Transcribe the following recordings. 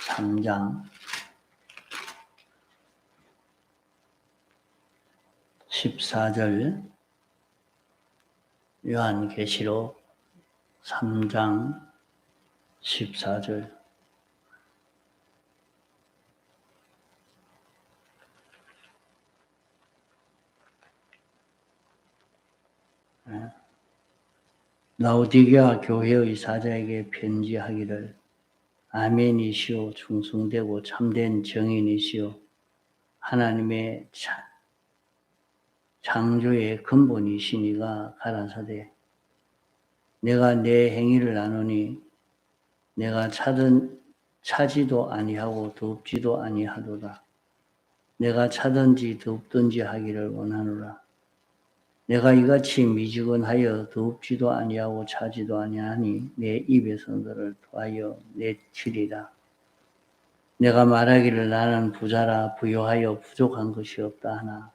3장 14절, 요한계시록 3장 14절. 라오디게아 교회의 사자에게 편지하기를, 아멘이시오, 충성되고 참된 정인이시오, 하나님의 창조의 근본이시니가 가라사대, 내가 내 행위를 아노니 내가 차지도 아니하고 덥지도 아니하도다. 내가 차든지 덥든지 하기를 원하노라. 내가 이같이 미지근하여 덥지도 아니하고 차지도 아니하니 내 입에서 너를 토하여 내치리라. 내가 말하기를 나는 부자라 부요하여 부족한 것이 없다 하나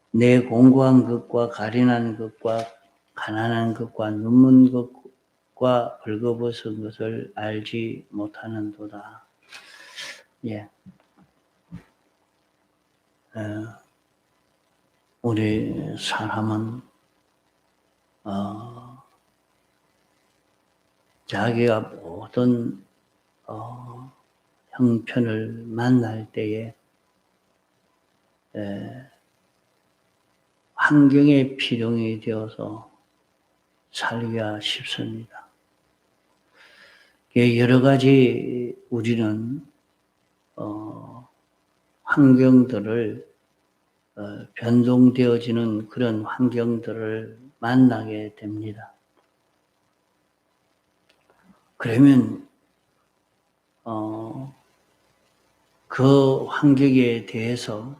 내 공고한 것과 가련한 것과 가난한 것과 눈먼 것과 벌거벗은 것을 알지 못하는도다. 예. 우리 사람은 자기가 모든 형편을 만날 때에 환경의 필용이 되어서 살기가 쉽습니다. 여러 가지 우리는 환경들을 변동되어지는 그런 환경들을 만나게 됩니다. 그러면 그 환경에 대해서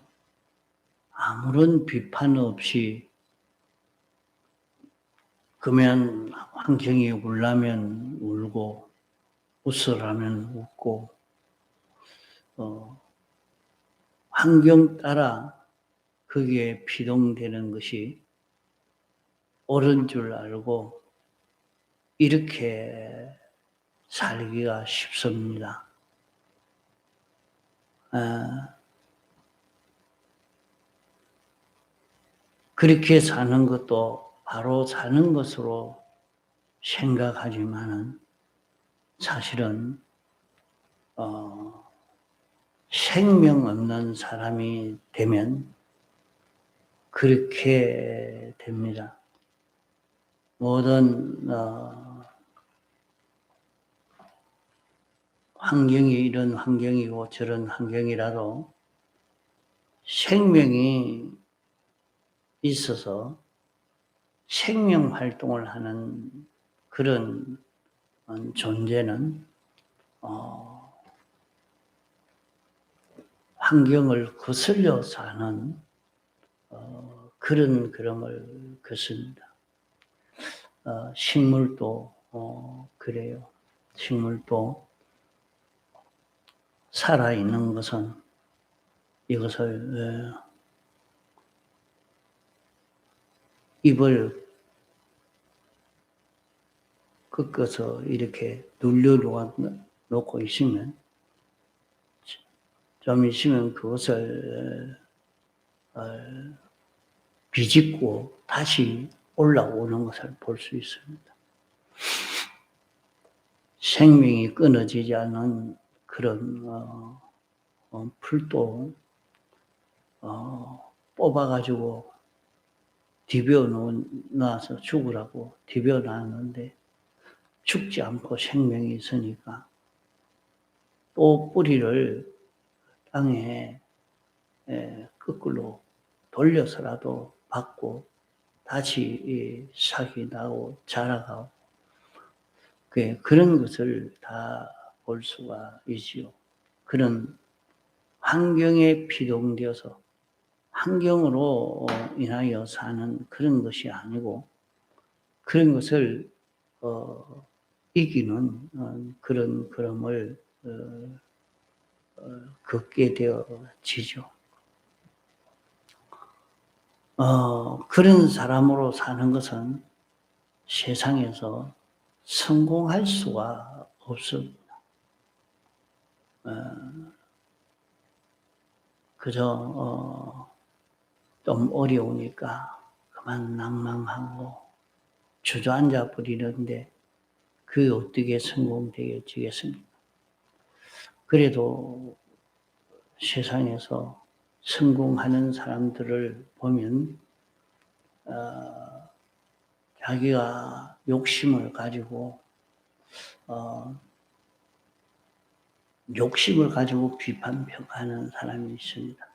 아무런 비판 없이, 그러면 환경이 울라면 울고 웃으라면 웃고 환경 따라 거기에 피동되는 것이 옳은 줄 알고 이렇게 살기가 쉽습니다. 그렇게 사는 것도 바로 사는 것으로 생각하지만은 사실은 생명 없는 사람이 되면 그렇게 됩니다. 모든 환경이 이런 환경이고 저런 환경이라도 생명이 있어서 생명 활동을 하는 그런 존재는 환경을 거슬려 사는 그런 그름을 긋습니다. 식물도 그래요. 식물도 살아있는 것은 이것을 잎을 꺾어서 이렇게 눌려놓고 있으면 좀 있으면 그것을 비집고 다시 올라오는 것을 볼 수 있습니다. 생명이 끊어지지 않은 그런 풀도 뽑아가지고 디벼 놔서 죽으라고 디벼 놨는데 죽지 않고 생명이 있으니까 또 뿌리를 땅에 거꾸로 돌려서라도 받고 다시 싹이 나고 자라가고 그런 것을 다 볼 수가 있지요. 그런 환경에 피동되어서 환경으로 인하여 사는 그런 것이 아니고 그런 것을 이기는 그런 걸음을 걷게 되어지죠. 그런 사람으로 사는 것은 세상에서 성공할 수가 없습니다. 그저 좀 어려우니까 그만 낭망하고 주저앉아 버리는데 그게 어떻게 성공되겠습니까? 그래도 세상에서 성공하는 사람들을 보면 자기가 욕심을 가지고 비판 평가하는 사람이 있습니다.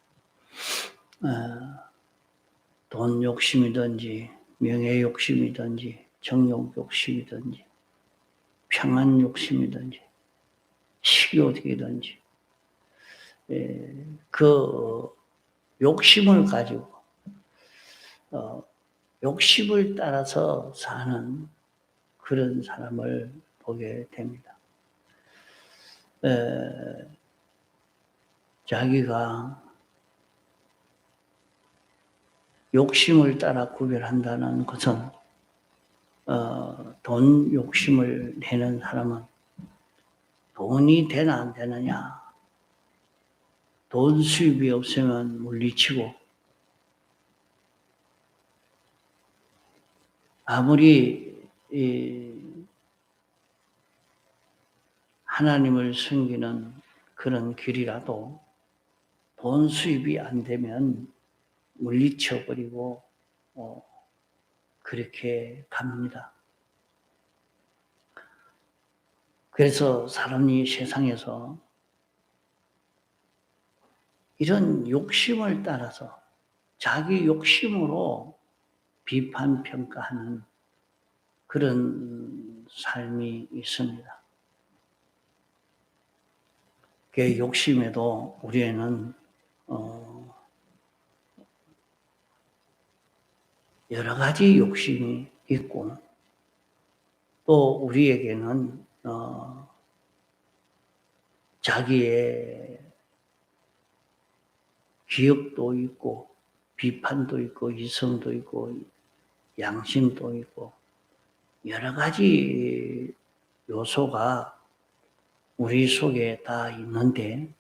돈 욕심이든지 명예 욕심이든지 정욕 욕심이든지 평안 욕심이든지 식욕이든지 그 욕심을 가지고 욕심을 따라서 사는 그런 사람을 보게 됩니다. 자기가 욕심을 따라 구별한다는 것은 돈 욕심을 내는 사람은 돈이 되나 안 되느냐, 돈 수입이 없으면 물리치고 아무리 하나님을 섬기는 그런 길이라도 돈 수입이 안 되면 물리쳐버리고 그렇게 갑니다. 그래서 사람이 세상에서 이런 욕심을 따라서 자기 욕심으로 비판 평가하는 그런 삶이 있습니다. 그 욕심에도 우리에는 여러 가지 욕심이 있고 또 우리에게는 자기의 기억도 있고 비판도 있고 이성도 있고 양심도 있고 여러 가지 요소가 우리 속에 다 있는데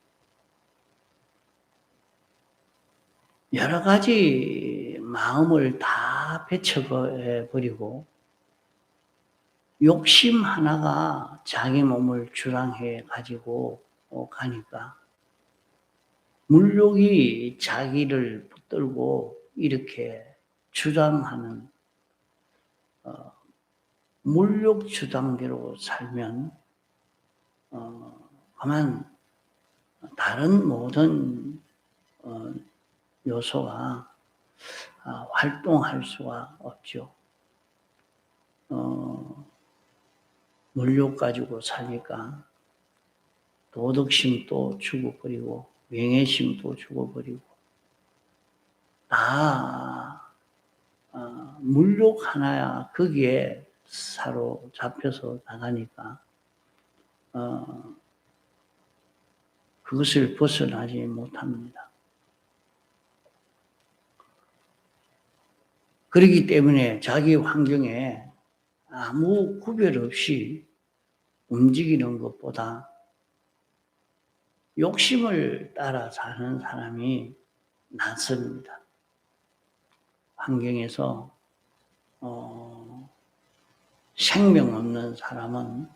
여러 가지 마음을 다 배척해버리고 욕심 하나가 자기 몸을 주랑해 가지고 가니까 물욕이 자기를 붙들고 이렇게 주장하는 물욕 주장대로 살면 다만 다른 모든 요소가 활동할 수가 없죠. 물욕 가지고 사니까 도덕심도 죽어버리고 명예심도 죽어버리고 다 물욕 하나야 거기에 사로잡혀서 나가니까 그것을 벗어나지 못합니다. 그렇기 때문에 자기 환경에 아무 구별 없이 움직이는 것보다 욕심을 따라 사는 사람이 낫습니다. 환경에서 생명 없는 사람은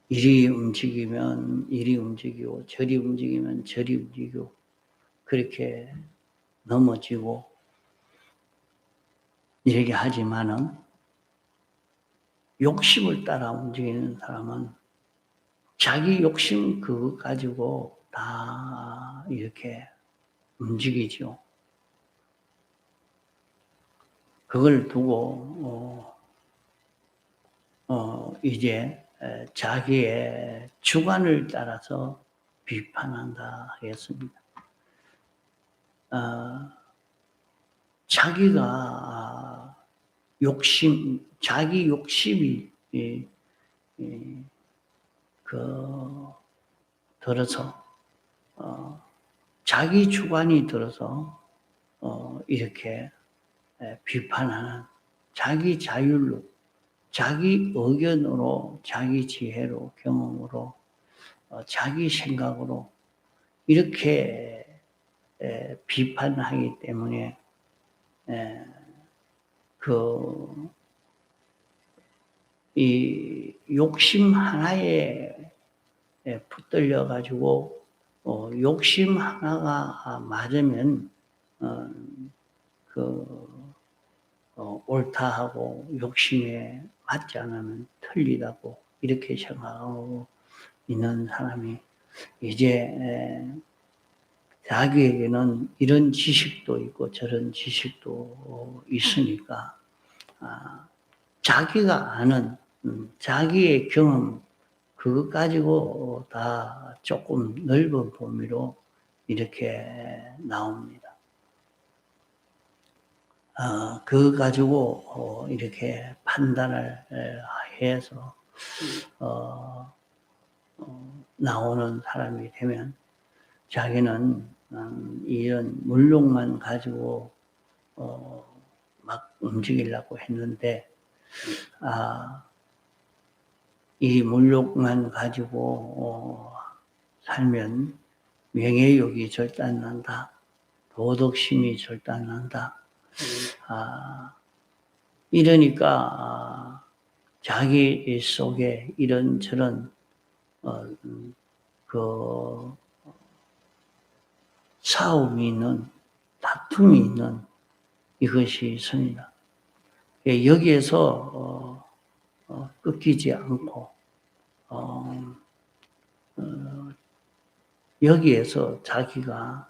이리 움직이면 이리 움직이고 저리 움직이면 저리 움직이고 그렇게 넘어지고 이렇게 하지만은 욕심을 따라 움직이는 사람은 자기 욕심 그거 가지고 다 이렇게 움직이죠. 그걸 두고 이제 자기의 주관을 따라서 비판한다 하겠습니다. 자기가 자기 욕심이 들어서 자기 주관이 들어서 이렇게 비판하는 자기 자율로 자기 의견으로, 자기 지혜로, 경험으로, 자기 생각으로 이렇게 비판하기 때문에 이 욕심 하나에 붙들려 가지고 욕심 하나가 맞으면 옳다 하고 욕심에 맞지 않으면 틀리다고 이렇게 생각하고 있는 사람이 이제 자기에게는 이런 지식도 있고 저런 지식도 있으니까 자기가 아는 자기의 경험 그것 가지고 다 조금 넓은 범위로 이렇게 나옵니다. 그거 가지고 이렇게 판단을 해서 나오는 사람이 되면 자기는 이런 물욕만 가지고 막 움직이려고 했는데 이 물욕만 가지고 살면 명예욕이 절단난다. 도덕심이 절단난다. 이러니까 자기 속에 이런저런 싸움이 있는, 다툼이 있는 이것이 있습니다. 여기에서 꺾이지 않고 여기에서 자기가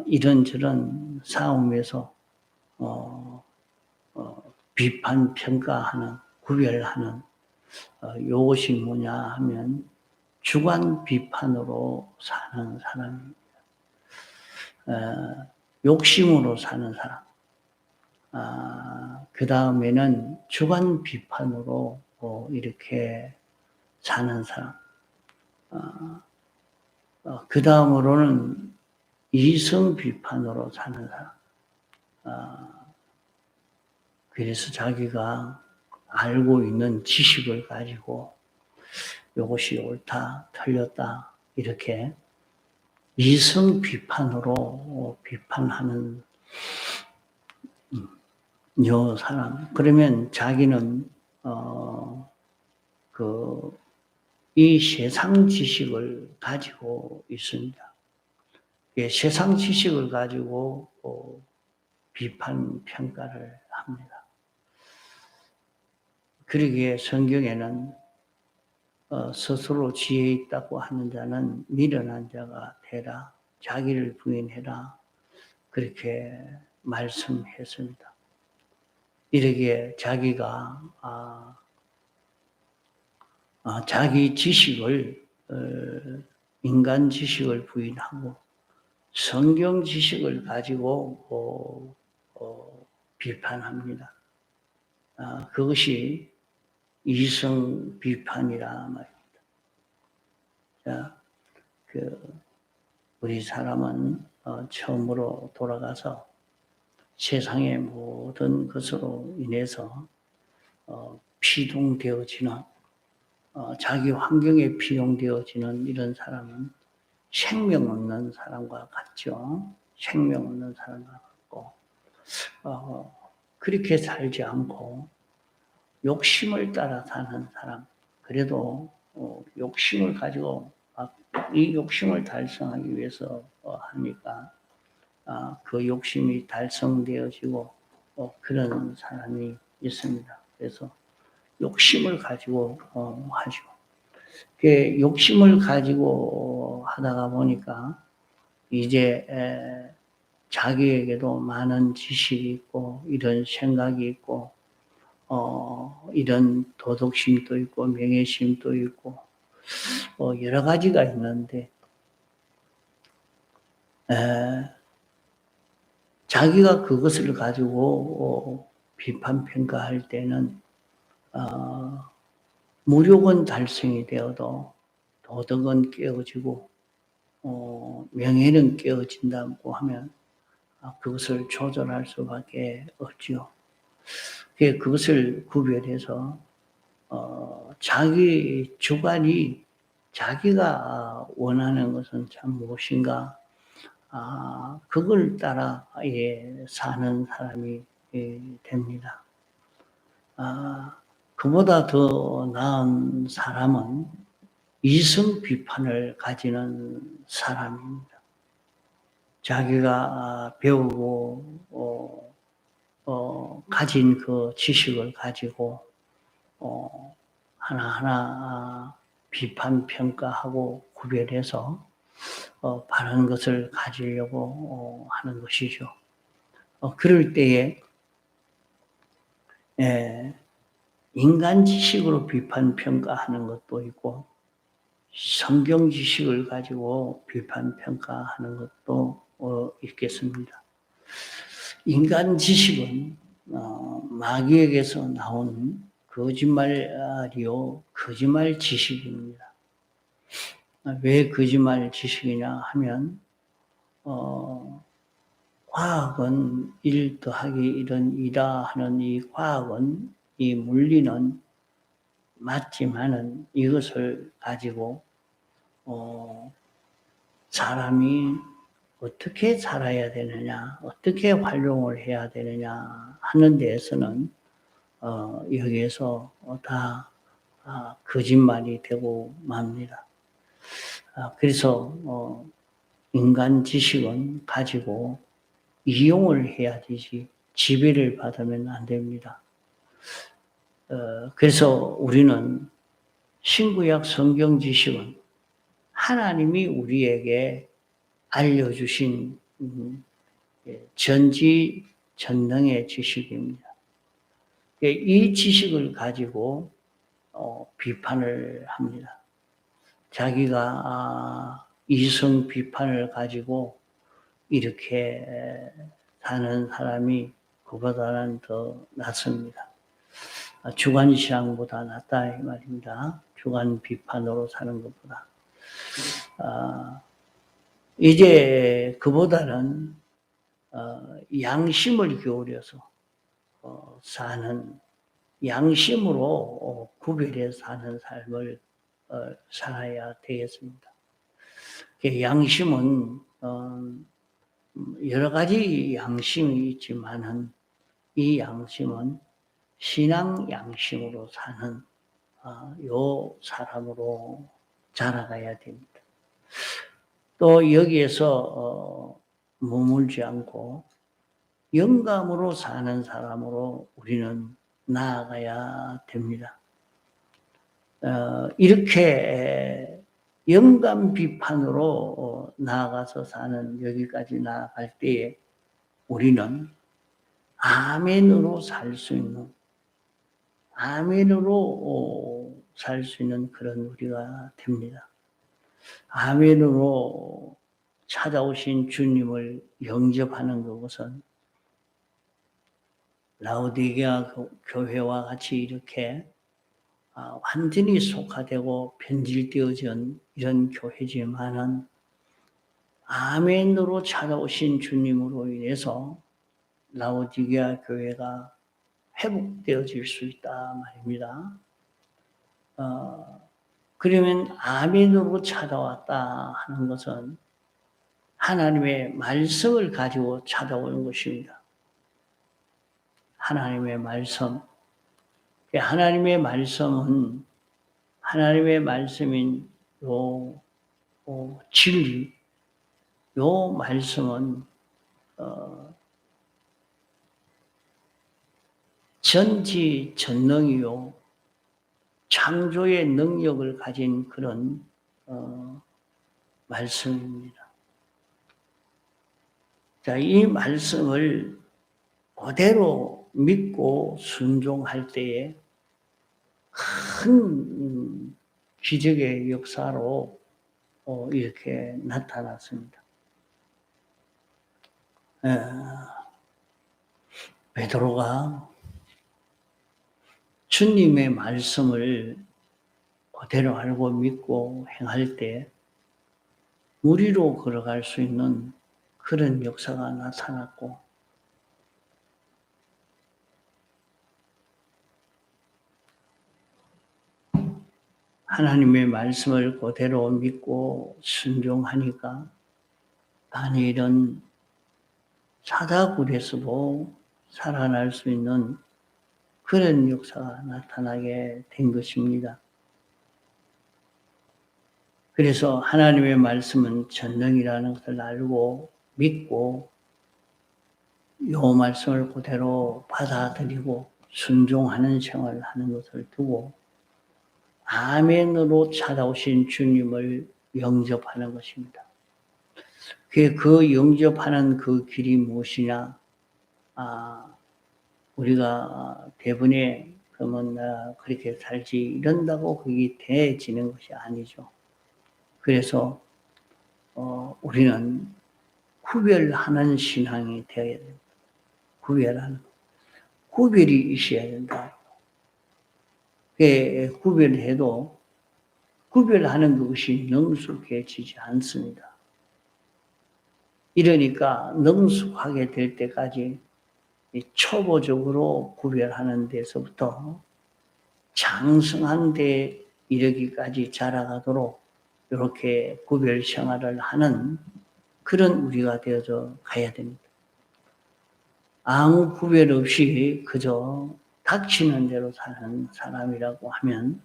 이런저런 싸움에서 비판, 평가하는, 구별하는 이것이 뭐냐 하면 주관 비판으로 사는 사람입니다. 욕심으로 사는 사람. 그 다음에는 주관 비판으로 이렇게 사는 사람. 그 다음으로는 이성 비판으로 사는 사람. 그래서 자기가 알고 있는 지식을 가지고 이것이 옳다, 틀렸다 이렇게 이성 비판으로 비판하는 요 사람. 그러면 자기는 이 세상 지식을 가지고 있습니다. 세상 지식을 가지고 비판 평가를 합니다. 그러기에 성경에는 스스로 지혜 있다고 하는 자는 미련한 자가 되라. 자기를 부인해라. 그렇게 말씀했습니다. 이러기에 자기가 자기 지식을 인간 지식을 부인하고 성경 지식을 가지고 비판합니다. 그것이 이성 비판이라 말입니다. 자, 우리 사람은 처음으로 돌아가서 세상의 모든 것으로 인해서 피동되어지는 자기 환경에 피동되어지는 이런 사람은 생명 없는 사람과 같죠. 생명 없는 사람과 같고 그렇게 살지 않고 욕심을 따라 사는 사람. 그래도 욕심을 가지고 이 욕심을 달성하기 위해서 하니까 그 욕심이 달성되어지고 그런 사람이 있습니다. 그래서 욕심을 가지고 하죠. 그 욕심을 가지고 하다가 보니까 이제 자기에게도 많은 지식이 있고 이런 생각이 있고 이런 도덕심도 있고 명예심도 있고 여러 가지가 있는데 자기가 그것을 가지고 비판 평가할 때는 무력은 달성이 되어도 도덕은 깨어지고 명예는 깨어진다고 하면 그것을 조절할 수밖에 없죠. 그것을 구별해서 자기 주관이 자기가 원하는 것은 참 무엇인가? 그걸 따라 사는 사람이 됩니다. 그보다 더 나은 사람은 이성 비판을 가지는 사람입니다. 자기가 배우고 가진 그 지식을 가지고 하나하나 비판 평가하고 구별해서 바른 것을 가지려고 하는 것이죠. 그럴 때에 인간 지식으로 비판 평가하는 것도 있고 성경 지식을 가지고 비판 평가하는 것도 있겠습니다. 인간 지식은 마귀에게서 나온 거짓말이요, 거짓말 지식입니다. 왜 거짓말 지식이냐 하면 과학은 1 더하기 1은 2다 하는 이 과학은, 이 물리는 맞지만은 이것을 가지고 사람이 어떻게 살아야 되느냐, 어떻게 활용을 해야 되느냐 하는 데에서는 여기에서 다 거짓말이 되고 맙니다. 그래서 인간 지식은 가지고 이용을 해야 되지 지배를 받으면 안 됩니다. 그래서 우리는 신구약 성경 지식은 하나님이 우리에게 알려주신 전지전능의 지식입니다. 이 지식을 가지고 비판을 합니다. 자기가 이성 비판을 가지고 이렇게 사는 사람이 그보다는 더 낫습니다. 주관신앙보다 낫다 이 말입니다. 주관 비판으로 사는 것보다. 이제 그보다는 양심을 기울여서 사는, 양심으로 구별해 사는 삶을 살아야 되겠습니다. 양심은 여러 가지 양심이 있지만은 이 양심은 신앙 양심으로 사는 요 사람으로 자라가야 됩니다. 또 여기에서 머물지 않고 영감으로 사는 사람으로 우리는 나아가야 됩니다. 이렇게 영감 비판으로 나아가서 사는, 여기까지 나아갈 때에 우리는 아멘으로 살 수 있는, 아멘으로 살 수 있는 그런 우리가 됩니다. 아멘으로 찾아오신 주님을 영접하는 것은 라오디게아 교회와 같이 이렇게 완전히 속화되고 변질되어진 이런 교회지만은 아멘으로 찾아오신 주님으로 인해서 라오디게아 교회가 회복되어질 수 있다 말입니다. 그러면 아멘으로 찾아왔다 하는 것은 하나님의 말씀을 가지고 찾아오는 것입니다. 하나님의 말씀. 하나님의 말씀은, 하나님의 말씀인 진리, 요 말씀은 전지전능이요 창조의 능력을 가진 그런 말씀입니다. 자, 이 말씀을 그대로 믿고 순종할 때에 큰 기적의 역사로 이렇게 나타났습니다. 베드로가 주님의 말씀을 그대로 알고 믿고 행할 때 무리로 걸어갈 수 있는 그런 역사가 나타났고, 하나님의 말씀을 그대로 믿고 순종하니까 다니엘은 사다굴에서도 살아날 수 있는 그런 역사가 나타나게 된 것입니다. 그래서 하나님의 말씀은 전능이라는 것을 알고 믿고 이 말씀을 그대로 받아들이고 순종하는 생활을 하는 것을 두고 아멘으로 찾아오신 주님을 영접하는 것입니다. 그 영접하는 그 길이 무엇이냐? 우리가 대부분의 그러면 그렇게 살지 이런다고 그게 돼지는 것이 아니죠. 그래서 우리는 구별하는 신앙이 되어야 됩니다. 구별이 있어야 된다. 구별해도 구별하는 것이 능숙해지지 않습니다. 이러니까 능숙하게 될 때까지 초보적으로 구별하는 데서부터 장성한 데 이르기까지 자라가도록 이렇게 구별 생활을 하는 그런 우리가 되어서 가야 됩니다. 아무 구별 없이 그저 닥치는 대로 사는 사람이라고 하면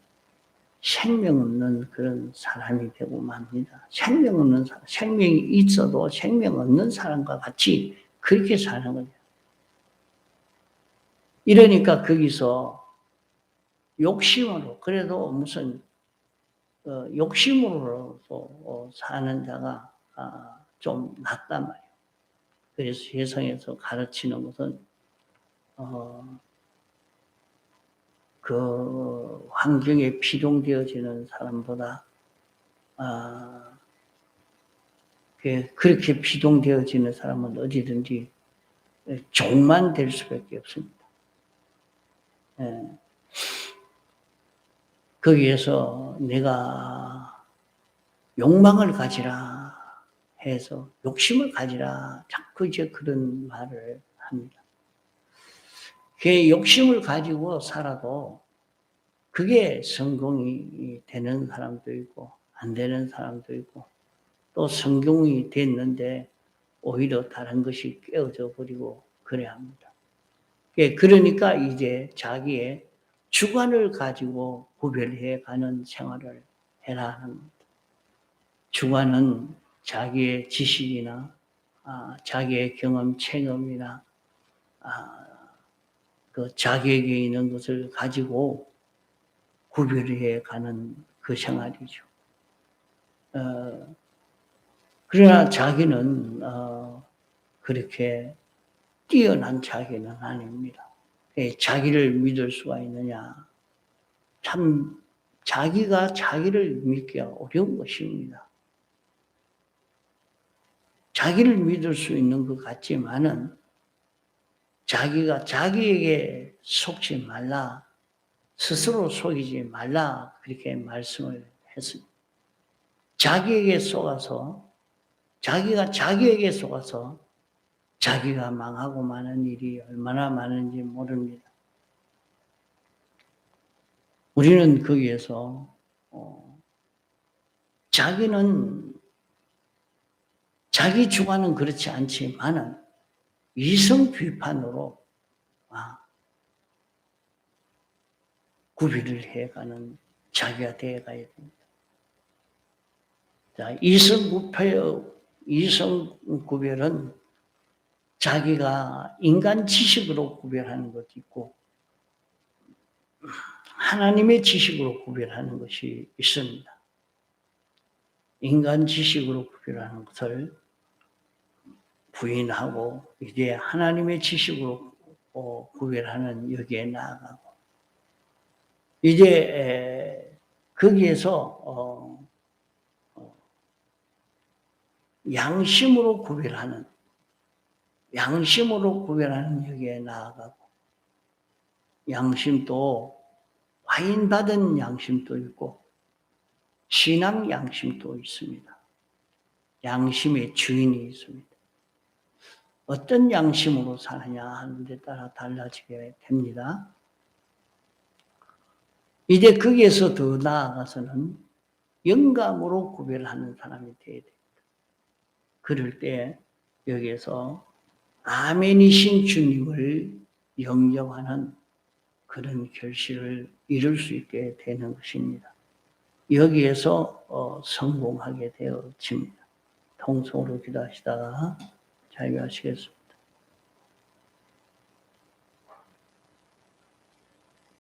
생명 없는 그런 사람이 되고 맙니다. 생명 없는 사람, 생명이 있어도 생명 없는 사람과 같이 그렇게 사는 거죠. 이러니까 거기서 욕심으로, 그래도 무슨 욕심으로도 사는 자가 좀 낫단 말이에요. 그래서 세상에서 가르치는 것은 그 환경에 피동되어지는 사람보다 그렇게 피동되어지는 사람은 어디든지 종만 될 수밖에 없습니다. 거기에서 내가 욕망을 가지라 해서 욕심을 가지라 자꾸 이제 그런 말을 합니다. 그 욕심을 가지고 살아도 그게 성공이 되는 사람도 있고 안 되는 사람도 있고 또 성공이 됐는데 오히려 다른 것이 깨어져 버리고 그래야 합니다. 그러니까 이제 자기의 주관을 가지고 구별해 가는 생활을 해라 하는 겁니다. 주관은 자기의 지식이나 자기의 경험, 체험이나 그 자기에게 있는 것을 가지고 구별해 가는 그 생활이죠. 그러나 자기는 그렇게 뛰어난 자기는 아닙니다. 자기를 믿을 수가 있느냐? 참 자기가 자기를 믿기가 어려운 것입니다. 자기를 믿을 수 있는 것 같지만은 자기가 자기에게 속지 말라, 스스로 속이지 말라 그렇게 말씀을 했습니다. 자기에게 속아서 자기가 자기에게 속아서 자기가 망하고 마는 일이 얼마나 많은지 모릅니다. 우리는 거기에서 자기는 자기 주관은 그렇지 않지만은 이성 비판으로 구별을 해가는 자기가 되어가야 됩니다. 자, 이성 구별은 자기가 인간 지식으로 구별하는 것도 있고 하나님의 지식으로 구별하는 것이 있습니다. 인간 지식으로 구별하는 것을 부인하고 이제 하나님의 지식으로 구별하는 여기에 나아가고 이제 거기에서 양심으로 구별하는 여기에 나아가고 양심도 화인받은 양심도 있고 신앙 양심도 있습니다. 양심의 주인이 있습니다. 어떤 양심으로 사느냐 하는 데 따라 달라지게 됩니다. 이제 거기에서 더 나아가서는 영감으로 구별하는 사람이 되어야 됩니다. 그럴 때 여기에서 아멘이신 주님을 영접하는 그런 결실을 이룰 수 있게 되는 것입니다. 여기에서 성공하게 되어집니다. 통성으로 기도하시다가 자유하시겠습니다.